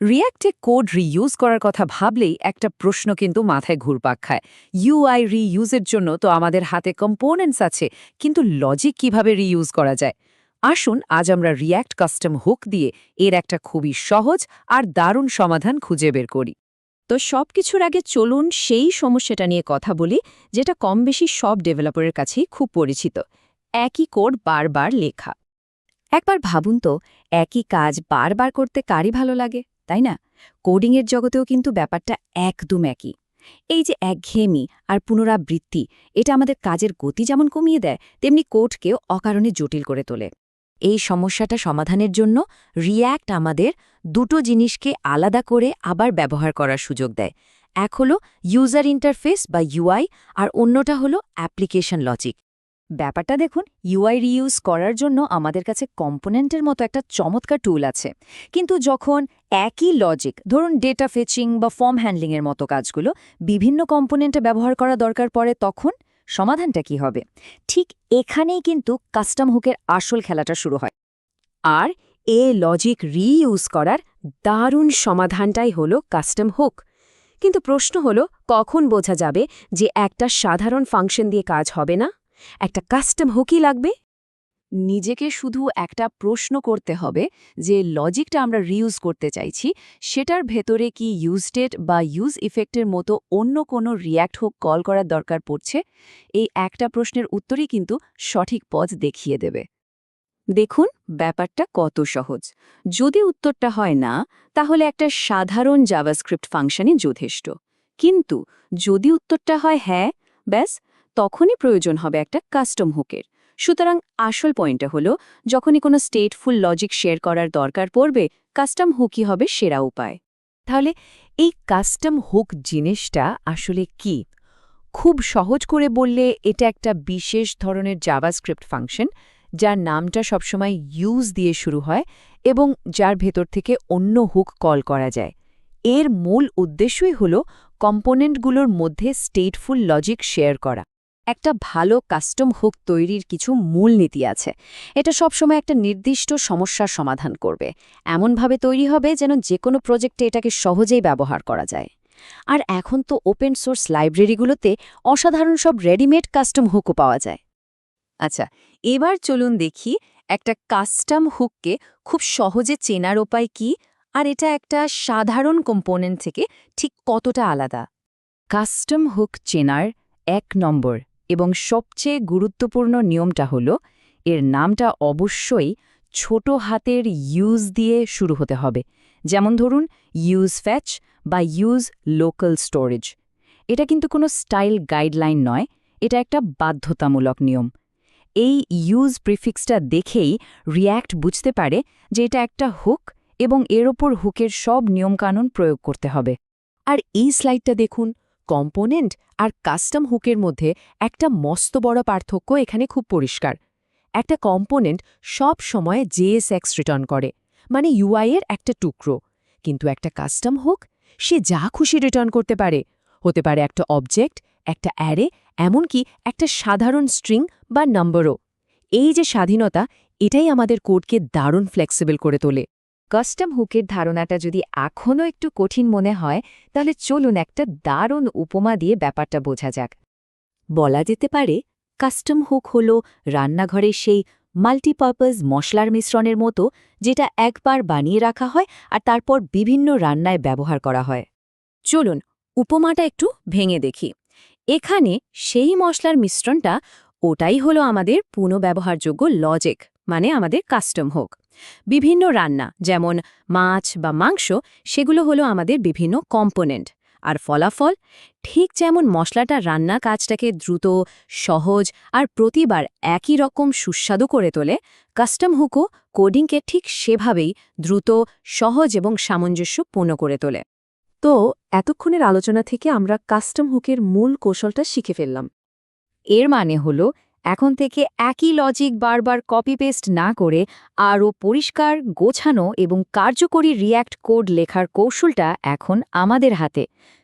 রিয়্যাক্টে code reuse করার কথা ভাবলেই একটা প্রশ্ন কিন্তু মাথায় ঘুরপাক খায়। ইউআই রিইউজের জন্য তো আমাদের হাতে কম্পোনেন্টস আছে, কিন্তু লজিক কিভাবে রিইউজ করা যায়? আসুন আজ আমরা রিয়্যাক্ট কাস্টম হুক দিয়ে এর একটা খুবই সহজ আর দারুণ সমাধান খুঁজে বের করি। তো সবকিছুর আগে চলুন সেই সমস্যাটা নিয়ে কথা বলি, যেটা কম বেশি সব ডেভেলপারের কাছেই খুব পরিচিত। একই কোড বারবার লেখা। একবার ভাবুন তো, একই কাজ বারবার করতে কারই ভালো লাগে, তাই না? কোডিংয়ের জগতেও কিন্তু ব্যাপারটা একদম একই। এই যে একঘেয়েমি আর পুনরাবৃত্তি, এটা আমাদের কাজের গতি যেমন কমিয়ে দেয়, তেমনি কোডকেও অকারণে জটিল করে তোলে। এই সমস্যাটা সমাধানের জন্য রিয়্যাক্ট আমাদের দুটো জিনিসকে আলাদা করে আবার ব্যবহার করার সুযোগ দেয়। এক হলো ইউজার ইন্টারফেস বা ইউআই, আর অন্যটা হলো অ্যাপ্লিকেশন লজিক। ব্যাপারটা দেখুন, ইউআই রিইউজ করার জন্য আমাদের কাছে কম্পোনেন্টের মতো একটা চমৎকার টুল আছে, কিন্তু যখন একই লজিক, ধরুন ডেটা ফেচিং বা ফর্ম হ্যান্ডলিংয়ের মতো কাজগুলো বিভিন্ন কম্পোনেন্টে ব্যবহার করা দরকার পড়ে, তখন সমাধানটা কি হবে? ঠিক এখানেই কিন্তু কাস্টম হুকের আসল খেলাটা শুরু হয়। আর এ লজিক রিইউজ করার দারুণ সমাধানটাই হলো কাস্টম হুক। কিন্তু প্রশ্ন হলো, কখন বোঝা যাবে যে একটা সাধারণ ফাংশন দিয়ে কাজ হবে না, একটা কাস্টম হুকই লাগবে? নিজেকে শুধু একটা প্রশ্ন করতে হবে যে লজিকটা আমরা রিইউজ করতে চাইছি সেটার ভেতরে কি ইউজ স্টেট বা ইউজ ইফেক্টের মতো অন্য কোনো রিয়্যাক্ট হুক কল করার দরকার পড়ছে। এই একটা প্রশ্নের উত্তরই কিন্তু সঠিক পথ দেখিয়ে দেবে। দেখুন, ব্যাপারটা কত সহজ। যদি উত্তরটা হয় না, তাহলে একটা সাধারণ জাভাস্ক্রিপ্ট ফাংশনই যথেষ্ট। কিন্তু যদি উত্তরটা হয় হ্যাঁ, ব্যাস, তখনই প্রয়োজন হবে একটা কাস্টম হুকের। সুতরাং আসল পয়েন্টটা হলো, যখনই কোনো স্টেটফুল লজিক শেয়ার করার দরকার পড়বে, কাস্টম হুকই হবে সেরা উপায়। তাহলে এই কাস্টম হুক জিনিসটা আসলে কি? খুব সহজ করে বললে এটা একটা বিশেষ ধরনের জাভাস্ক্রিপ্ট ফাংশন যার নামটা সবসময় ইউজ দিয়ে শুরু হয় এবং যার ভেতর থেকে অন্য হুক কল করা যায়। এর মূল উদ্দেশ্যই হল কম্পোনেন্টগুলোর মধ্যে স্টেটফুল লজিক শেয়ার করা। একটা ভালো কাস্টম হুক তৈরির কিছু মূল নীতি আছে। এটা সবসময় একটা নির্দিষ্ট সমস্যার সমাধান করবে, এমনভাবে তৈরি হবে যেন যে কোনো প্রজেক্টে এটাকে সহজেই ব্যবহার করা যায়। আর এখন তো ওপেন সোর্স লাইব্রেরিগুলোতে অসাধারণ সব রেডিমেড কাস্টম হুকও পাওয়া যায়। আচ্ছা, এবার চলুন দেখি একটা কাস্টম হুককে খুব সহজে চেনার উপায় কি, আর এটা একটা সাধারণ কম্পোনেন্ট থেকে ঠিক কতটা আলাদা। কাস্টম হুক চেনার 1 নম্বর এবং সবচেয়ে গুরুত্বপূর্ণ নিয়মটা হলো, এর নামটা অবশ্যই ছোট হাতের ইউজ দিয়ে শুরু হতে হবে। যেমন ধরুন ইউজ ফ্যাচ বা ইউজ লোকাল স্টোরেজ। এটা কিন্তু কোনো স্টাইল গাইডলাইন নয়, এটা একটা বাধ্যতামূলক নিয়ম। এই ইউজ প্রিফিক্সটা দেখেই রিয়্যাক্ট বুঝতে পারে যে এটা একটা হুক এবং এর ওপর হুকের সব নিয়মকানুন প্রয়োগ করতে হবে। আর এই স্লাইডটা দেখুন, কম্পোনেন্ট আর কাস্টম হুকের মধ্যে একটা মস্ত বড় পার্থক্য এখানে খুব পরিষ্কার। একটা কম্পোনেন্ট সব সময় জেএসএক্স রিটার্ন করে, মানে ইউআই এর একটা টুকরো। কিন্তু একটা কাস্টম হুক সে যা খুশি রিটার্ন করতে পারে। হতে পারে একটা অবজেক্ট, একটা অ্যারে, এমনকি একটা সাধারণ স্ট্রিং বা নম্বরও। এই যে স্বাধীনতা, এটাই আমাদের কোডকে দারুণ ফ্লেক্সিবল করে তোলে। কাস্টম হুকের ধারণাটা যদি এখনও একটু কঠিন মনে হয়, তাহলে চলুন একটা দারুণ উপমা দিয়ে ব্যাপারটা বোঝা যাক। বলা যেতে পারে, কাস্টম হুক হল রান্নাঘরের সেই মাল্টিপারপাস মশলার মিশ্রণের মতো, যেটা একবার বানিয়ে রাখা হয় আর তারপর বিভিন্ন রান্নায় ব্যবহার করা হয়। চলুন উপমাটা একটু ভেঙে দেখি। এখানে সেই মশলার মিশ্রণটা, ওটাই হলো আমাদের পুনঃব্যবহারযোগ্য লজিক, মানে আমাদের কাস্টম হুক। বিভিন্ন রান্না, যেমন মাছ বা মাংস, সেগুলো হলো আমাদের বিভিন্ন কম্পোনেন্ট। আর ফলাফল, ঠিক যেমন মশলাটা রান্না কাজটাকে দ্রুত, সহজ আর প্রতিবার একই রকম সুস্বাদু করে তোলে, কাস্টম হুকও কোডিংকে ঠিক সেভাবেই দ্রুত, সহজ এবং সামঞ্জস্যপূর্ণ করে তোলে। তো এতক্ষণের আলোচনা থেকে আমরা কাস্টম হুকের মূল কৌশলটা শিখে ফেললাম। এর মানে হলো, এখন থেকে একই লজিক বারবার কপি পেস্ট না করে আরও পরিষ্কার, গোছানো এবং কার্যকরী রিয়্যাক্ট কোড লেখার কৌশলটা এখন আমাদের হাতে।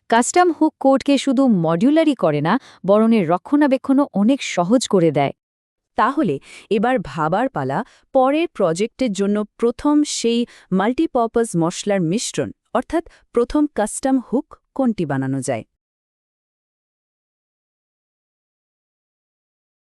কাস্টম হুক কোডকে শুধু মডিউলারি করে না, বরং এর রক্ষণাবেক্ষণও অনেক সহজ করে দেয়। তাহলে এবার ভাবার পালা, পরের প্রজেক্টের জন্য প্রথম সেই মাল্টিপারপাস মশলার মিশ্রণ অর্থাৎ প্রথম কাস্টম হুক কোনটি বানানো যায়